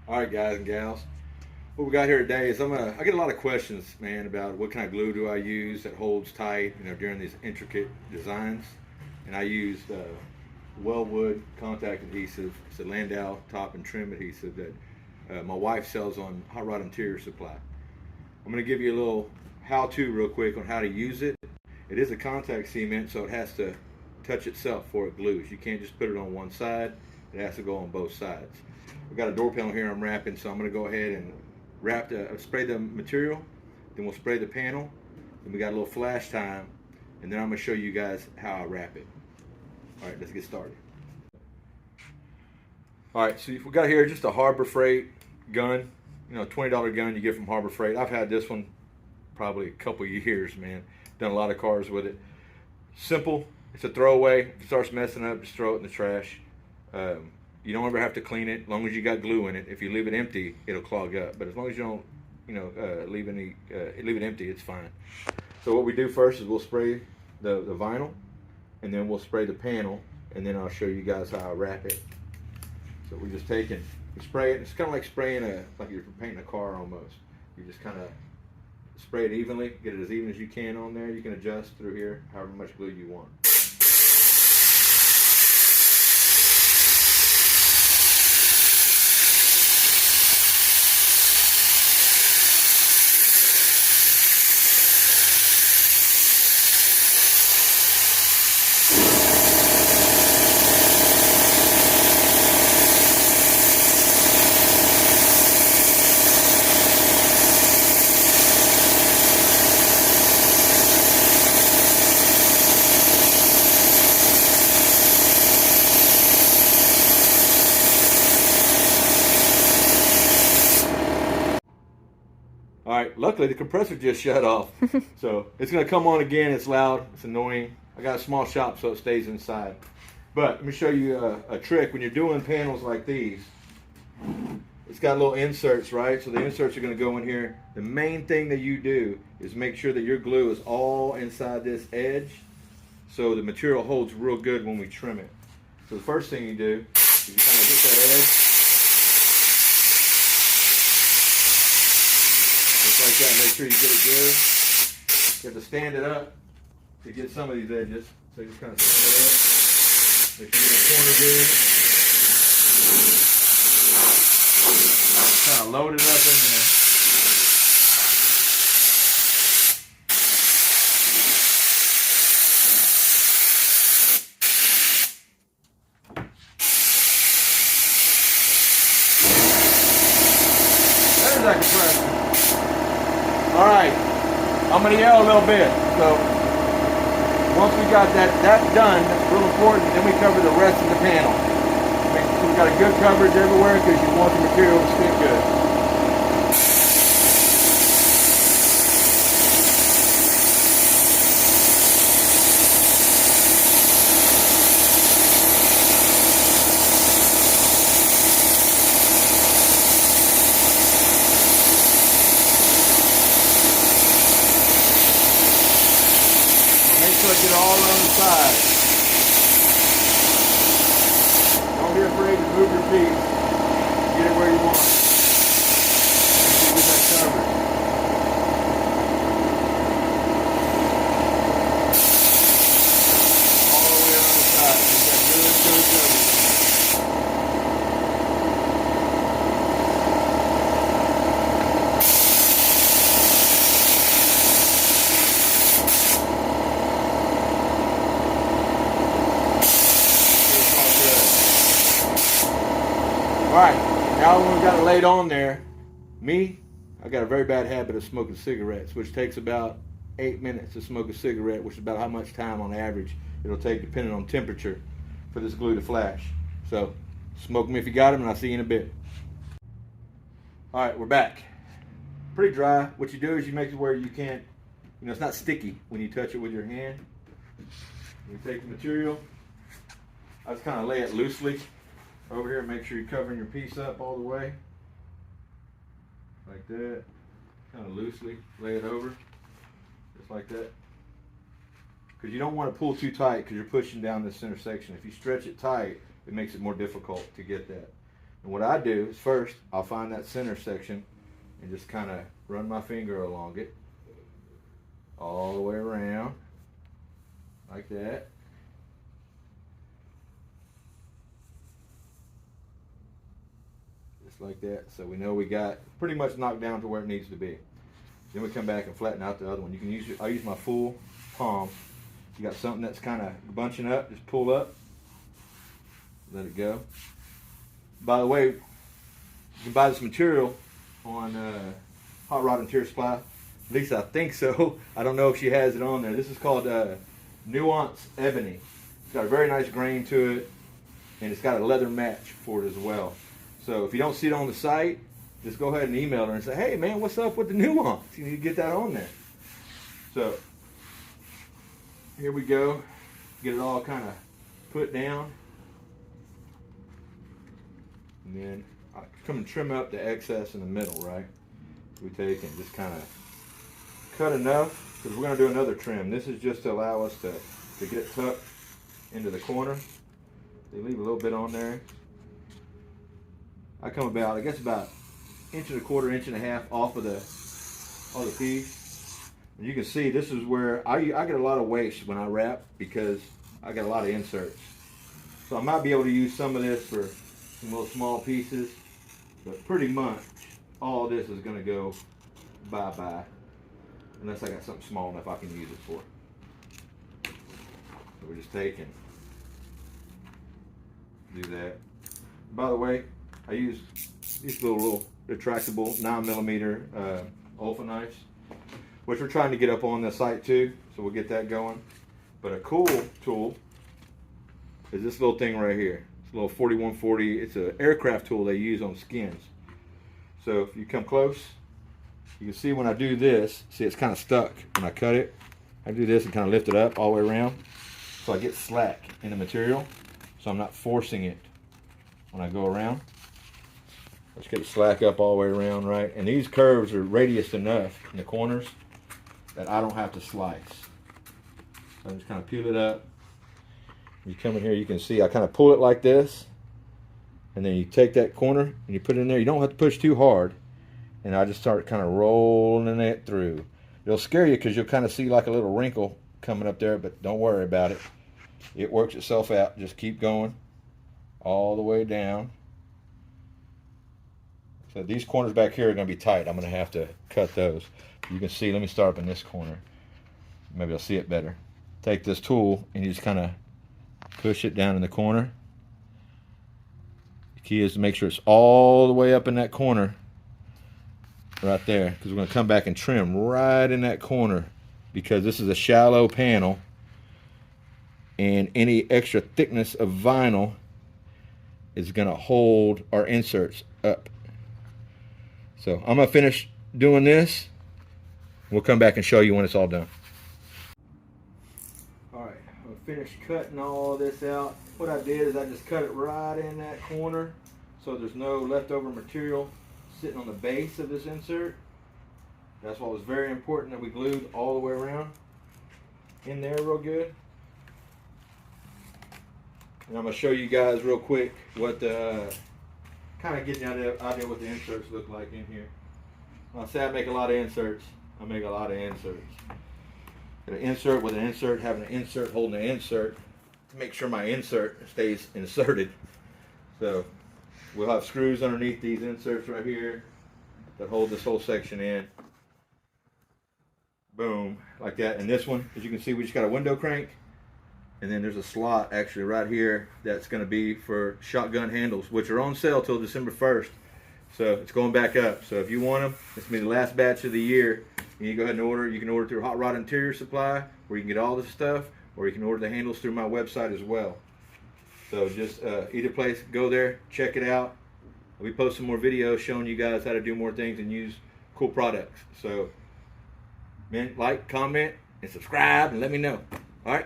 All right, guys and gals. What we got here today is I get a lot of questions, man, about what kind of glue do I use that holds tight, during these intricate designs. And I used Wellwood contact adhesive. It's a Landau top and trim adhesive that my wife sells on Hot Rod Interior Supply. I'm going to give you a little how-to real quick on how to use it. It is a contact cement, so it has to touch itself before it glues. You can't just put it on one side. It has to go on both sides. We've got a door panel here I'm wrapping, so I'm going to go ahead and spray the material, then we'll spray the panel, then we got a little flash time, and then I'm going to show you guys how I wrap it. All right, let's get started. All right, so we got here just a Harbor Freight gun, $20 gun you get from Harbor Freight. I've had this one probably a couple years, man. Done a lot of cars with it. Simple. It's a throwaway. If it starts messing up, just throw it in the trash. You don't ever have to clean it as long as you got glue in it. If you leave it empty, it'll clog up. But as long as you don't, leave it empty, it's fine. So what we do first is we'll spray the vinyl, and then we'll spray the panel, and then I'll show you guys how I wrap it. So we spray it. It's kind of like spraying like you're painting a car almost. You just kind of spray it evenly, get it as even as you can on there. You can adjust through here however much glue you want. All right, luckily the compressor just shut off. So it's gonna come on again, it's loud, it's annoying. I got a small shop so it stays inside. But let me show you a trick. When you're doing panels like these, it's got little inserts, right? So the inserts are gonna go in here. The main thing that you do is make sure that your glue is all inside this edge so the material holds real good when we trim it. So the first thing you do is you kind of hit that edge. Just like that, make sure you get it good. You have to stand it up to get some of these edges. So you just kind of stand it up. Make sure you get the corner good. Kind of load it up in there. There's that compressor. All right, I'm gonna yell a little bit. So once we got that done, that's real important, then we cover the rest of the panel. Make sure we got a good coverage everywhere because you want the material to stick good. Make sure I get it all on the side. Don't be afraid to move your piece. Get it where you want. Make sure you get that covered. All the way around the side. Get that good covered. All right, now when we've got it laid on there, I got a very bad habit of smoking cigarettes, which takes about 8 minutes to smoke a cigarette, which is about how much time on average it'll take depending on temperature for this glue to flash. So smoke them if you got them, and I'll see you in a bit. All right, we're back. Pretty dry. What you do is you make it where you can't, it's not sticky when you touch it with your hand. You take the material, I just kind of lay it loosely over here. Make sure you're covering your piece up all the way. Like that. Kind of loosely lay it over. Just like that. Because you don't want to pull too tight because you're pushing down this center section. If you stretch it tight, it makes it more difficult to get that. And what I do is first, I'll find that center section and just kind of run my finger along it all the way around like that. Just like that. So we know we got pretty much knocked down to where it needs to be. Then we come back and flatten out the other one. You can use, I use my full palm. If you got something that's kind of bunching up, just pull up, let it go. By the way, you can buy this material on Hot Rod Interior Supply. At least I think so. I don't know if she has it on there. This is called Nuance Ebony. It's got a very nice grain to it, and it's got a leather match for it as well. So if you don't see it on the site, just go ahead and email her and say, hey man, what's up with the Nuance? You need to get that on there. So here we go. Get it all kind of put down. And then I come and trim up the excess in the middle, right? We take and just kind of cut enough, because we're going to do another trim. This is just to allow us to get it tucked into the corner. They leave a little bit on there. I come about, I guess about 1.25 inches, 1.5 off of the piece. And you can see this is where I get a lot of waste when I wrap, because I got a lot of inserts. So I might be able to use some of this for some little small pieces, but pretty much all this is going to go bye-bye, unless I got something small enough I can use it for. So we're just taking, do that. By the way, I use these little retractable 9mm Olfa knives, which we're trying to get up on the site too, so we'll get that going. But a cool tool is this little thing right here. It's a little 4140. It's an aircraft tool they use on skins. So if you come close, you can see when I do this, see it's kind of stuck when I cut it. I do this and kind of lift it up all the way around, so I get slack in the material, so I'm not forcing it when I go around. Let's get it slack up all the way around, right? And these curves are radius enough in the corners that I don't have to slice. So I just kind of peel it up. You come in here, you can see I kind of pull it like this, and then you take that corner and you put it in there. You don't have to push too hard, and I just start kind of rolling it through. It'll scare you because you'll kind of see like a little wrinkle coming up there, but don't worry about it. It works itself out. Just keep going all the way down. So these corners back here are going to be tight. I'm going to have to cut those. You can see, let me start up in this corner. Maybe I'll see it better. Take this tool and you just kind of push it down in the corner. The key is to make sure it's all the way up in that corner right there, because we're going to come back and trim right in that corner, because this is a shallow panel and any extra thickness of vinyl is going to hold our inserts up. So I'm going to finish doing this. We'll come back and show you when it's all done. Alright, I'm finished cutting all this out. What I did is I just cut it right in that corner, so there's no leftover material sitting on the base of this insert. That's why it was very important that we glued all the way around in there real good. And I'm going to show you guys real quick what the kind of getting the idea what the inserts look like in here. When I say I make a lot of inserts, I make a lot of inserts. Got an insert with an insert, having an insert holding an insert to make sure my insert stays inserted. So we'll have screws underneath these inserts right here that hold this whole section in. Boom, like that. And this one, as you can see, we just got a window crank, and then there's a slot actually right here that's going to be for shotgun handles, which are on sale till December 1st. So it's going back up. So if you want them, this will be the last batch of the year. You can go ahead and order. You can order through Hot Rod Interior Supply, where you can get all this stuff, or you can order the handles through my website as well. So just either place, go there, check it out. We post some more videos showing you guys how to do more things and use cool products. So, man, like, comment, and subscribe, and let me know. All right.